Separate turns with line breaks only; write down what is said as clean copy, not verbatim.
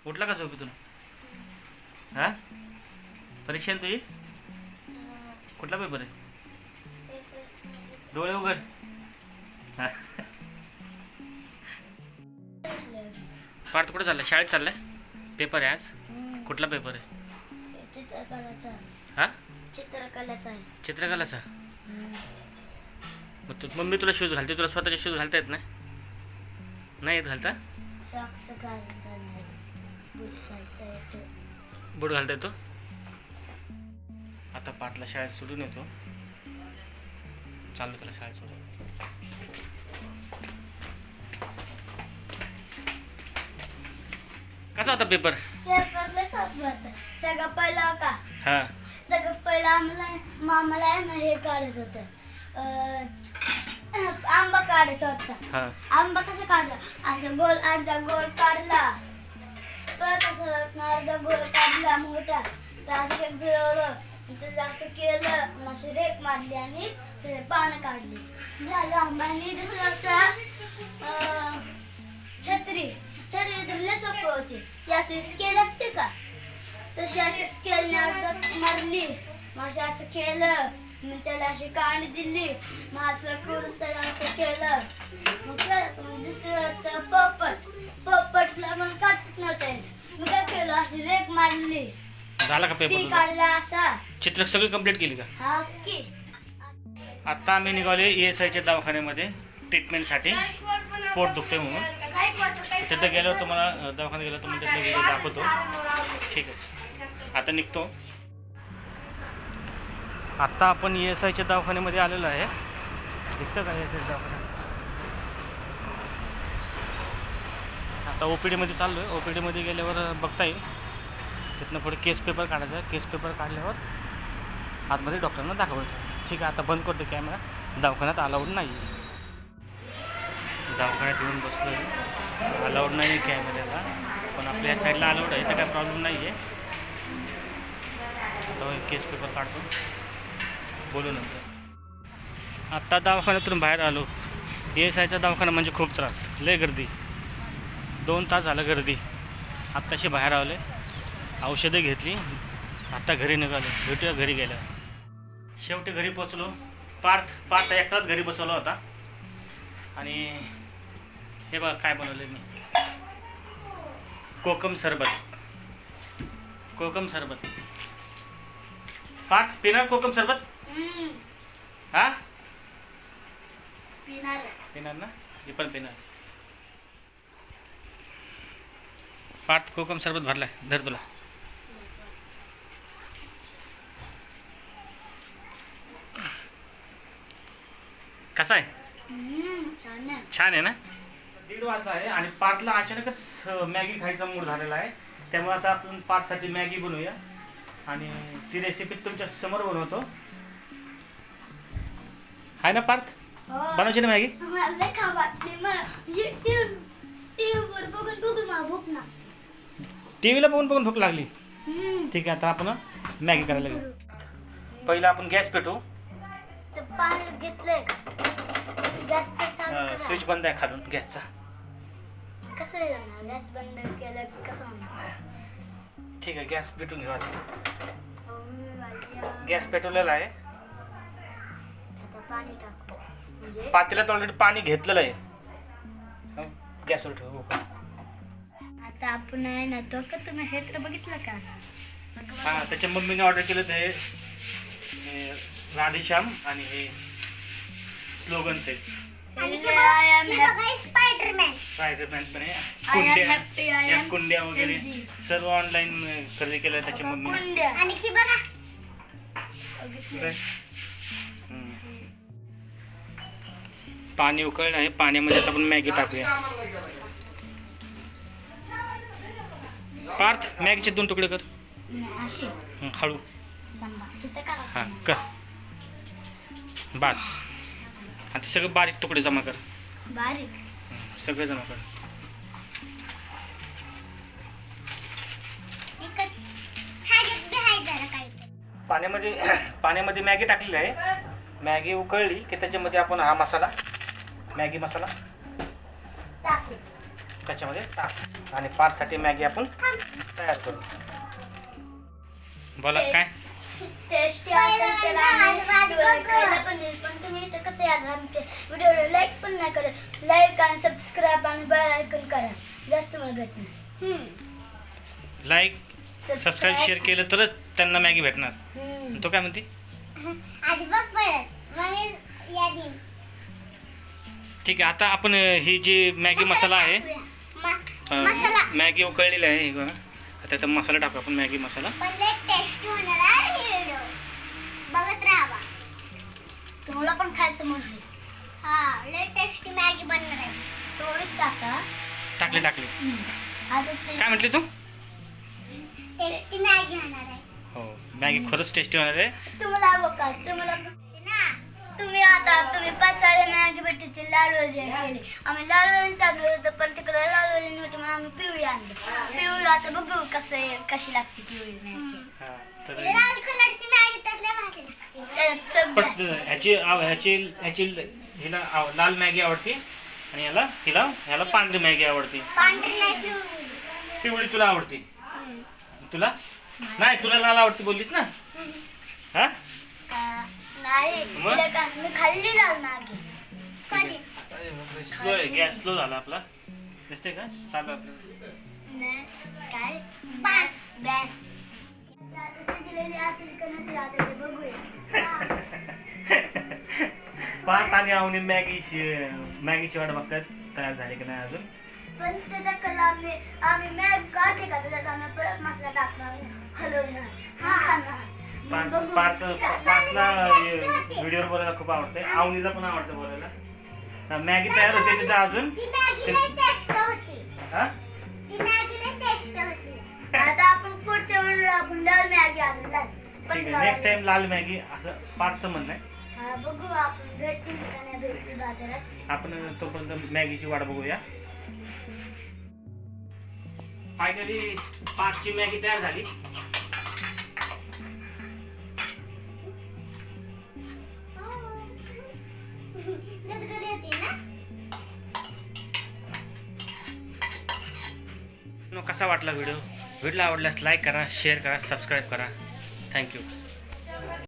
उठला का झोपेतून? हा, परीक्षा आहे तुझी? कुठला पेपर आहे? डोळे उघड. हा. पार्थ कुठे चाललाय? शाळेत चाललाय? पेपर आहे आज? कुठला पेपर आहे?
चित्रकलाचा.
हा,
चित्रकलाचा आहे.
चित्रकलाचा. मग मम्मी तुला शूज घालते, तुला स्वतःचे शूज घालता येत नाही? नाही येत घालता?
सॉक्स घालता नाही, बूट घालता येतो.
बूट घालता येतो. आता पार्थला शाळेत सोडून येतो. चाललो त्याला शाळेत सोडून. कसा होता पेपर?
पेपरला सोपं होतं. सगळं पहिलं का
हा,
सगळं पहिलं मामाला आहे ना हे काढायचं होतं. आंबा काढायचा होता.
हा.
आंबा कसं काढला? असं गोल अर्धा गोल काढला, तर कसं अर्धा गोल काढला मोठा, तर असं एक जुळवलं, त्याचं असं केलं, मग अशी रेक मारली आणि ते पानं काढली, झालं आंबा. आणि दुसरं होतं छत्री. छत्री तर लय सोपं होती. ती अशी स्केल असते का, तशी अशी स्केलने अर्धा मारली, मग असं केलं, मग त्याला अशी कांडी दिली, मग असं करून त्याला असं केलं. मग दुसरं होतं पोपट. पोपटला मला काढतच नव्हतं येत. मग काय केलं, अशी रेक मारली,
झाला का
ती
पेपर?
काढला असा.
चित्र सगळी कंप्लीट केली का?
हा की
आता आम्ही निघाले ESIच्या दवाखान्यामध्ये ट्रीटमेंटसाठी. पोट दुखते म्हणून तिथं गेल्यावर तुम्हाला दवाखान्यात गेलो तुम्हाला तिथलं व्हिडिओ दाखवतो. ठीक आहे, आता निघतो. आत्ता आपण ESIच्या दवाखान्यामध्ये आलेलो आहे. दिसतं का ESI दवाखाना? आता OPD मध्ये चाललो आहे. OPD मध्ये गेल्यावर बघता येईल. तिथनं पुढे केस पेपर काढायचा. केस पेपर काढल्यावर आतमध्ये डॉक्टरांना दाखवायचं. ठीक आहे, आता बंद करतो कॅमेरा. दवाखान्यात अलाउड नाही आहे. दवाखान्यात येऊन बसलो आहे. अलाउड नाही आहे कॅमेऱ्याला, पण आपल्या साईडला अलाउड आहे, तर काय प्रॉब्लेम नाही आहे. आता केस पेपर काढतो, बोलू नंतर. आत्ता दवाखान्यातून बाहेर आलो. ESIचा दवाखाना म्हणजे खूप त्रास, लय गर्दी. 2 तास झालं गर्दी. आत्ताशी बाहेर आले, औषधं घेतली, आत्ता घरी निघालो. भेटूया घरी गेल्यावर. शेवटी घरी पोचलो. पार्थ एकटाच घरी बसवला होता. आणि हे बघा काय बनवलं मी. कोकम सरबत. कोकम सरबत. पार्थ पिणार कोकम सरबत? हा, पिणार ना? मी पण पिणार. पार्थ कोकम सरबत भरलाय, धर तुला. कसा आहे? छान आहे ना? 1:30 वाजता आहे आणि पार्थला अचानकच मॅगी खायचा मूड झालेला आहे. त्यामुळे आता आपण पार्थसाठी मॅगी बनवूया आणि ती रेसिपी तुमच्या समोर बनवतो. आहे ना पार्थ? बनवायची ना मॅगी? टीव्हीला बघून भूक लागली. ठीक आहे, आता आपण मॅगी करायला घेऊ. पहिला आपण गॅस पेटवू. स्विच बंद आहे खालून गॅसचा.
कसं गॅस बंद केलं की कसं होणार?
ठीक आहे, गॅस पेटून घेऊ आता. गॅस पेटवलेला आहे.
आता पाणी टाकू.
पातेल्यात ऑलरेडी पाणी घेतलेलं आहे. गॅसवर ठेवू.
आता आपण आहे ना, तो का तुम्ही हे तर बघितलं का?
हां, त्याच्या मम्मीने ऑर्डर केलं ते राधेश्याम आणि हे स्लोगन्स आहेत. स्पायडरमॅन पण आहे. या कुंड्या वगैरे सर्व ऑनलाईन खरेदी केलं त्याच्या मम्मीने. पाणी उकळलं आहे. पाण्यामध्ये आता आपण मॅगी टाकूया. पार्थ मॅगीचे 2 तुकडे कर. हळू. हां कर. बस. आता सगळं बारीक तुकडे जमा कर.
बारीक
सगळे जमा कर. पाण्यामध्ये मॅगी टाकलेली आहे. मॅगी उकळली की त्याच्यामध्ये आपण हा मसाला, मॅगी मसाला त्याच्यामध्ये टाक. आणि पाचसाठी मॅगी आपण तयार करू. बोला काय?
टेस्टी असेल तर आम्ही खायला पण देईल, पण तुम्ही इथं कसं याल आमच्या व्हिडिओला लाईक पण नाही करत. लाईक आणि सबस्क्राईब आणि बेल आयकॉन करा, जास्त मला भेटणार.
लाईक सबस्क्राईब शेअर केलं तरच त्यांना मॅगी भेटणार. तो काय म्हणते?
आधी बघ परत मग यादी.
ठीक आहे, आता आपण ही जी मॅगी मसाला आहे, मॅगी उकळलेली आहे ही बघा. आता त्यात मसाला टाकू आपण, मॅगी मसाला.
बघत राहा, तुम्हाला पण खायचं म्हणून आहे. हा, लय टेस्टी मॅगी बनणार आहे. थोडीच टाका.
टाकले.
आता
काय म्हटली तू?
टेस्टी मॅगी होणार आहे.
हो, मॅगी खरंच टेस्टी होणार आहे.
तुम्हाला बघा, तुम्ही 5 साडे मॅगी भेटते लालवाली केली. आम्ही लालवाली चालणार होतो, पण तिकडे लालवाली नव्हती म्हणून आम्ही पिवळी आणली. पिवळी आता बघू कशी लागते पिवळी मॅगी. लाल कलरची मॅगी त्यातल्या भाजी लागते.
ह्याची हिला लाल मॅगी आवडते आणि ह्याला पांढरी मॅगी आवडते.
पांढरी नाही, पिवळी.
पिवळी तुला आवडते? तुला नाही, तुला लाल आवडते बोललीस ना? हा,
नाही, मी खाल्ली लाल मॅगी. कधी?
स्लो आहे, गॅस स्लो झाला आपला. दिसते का चालू आपलं?
काय बॅस शिजलेली असेल का नसेल आता ते बघूया.
पाच आणि आवनी मॅगीची वाट बघतात तयार झाली की नाही अजून.
पण त्याचा कला आम्ही मॅगी काढते का त्याच्यात आम्ही परत मसाला टाकणार, हलवणार, खाणार.
पार्थला व्हिडिओ बोलायला खूप आवडते, आवनीला पण आवडतं बोलायला. मॅगी तयार होते तिथं अजून.
आता आपण पुढच्या वेळेला आपण लाल मॅगी आणू.
नेक्स्ट टाइम लाल मॅगी असं पार्थचं म्हणणं आहे.
बघू आपण भेटतील का नाही भेटतील बाजारात.
आपण तोपर्यंत मॅगीची वाट बघूया. फायनली 5ची मॅगी तयार झाली. कसा वाटला व्हिडिओ आवडल्यास लाईक करा, शेअर करा, सबस्क्राईब करा. थँक्यू.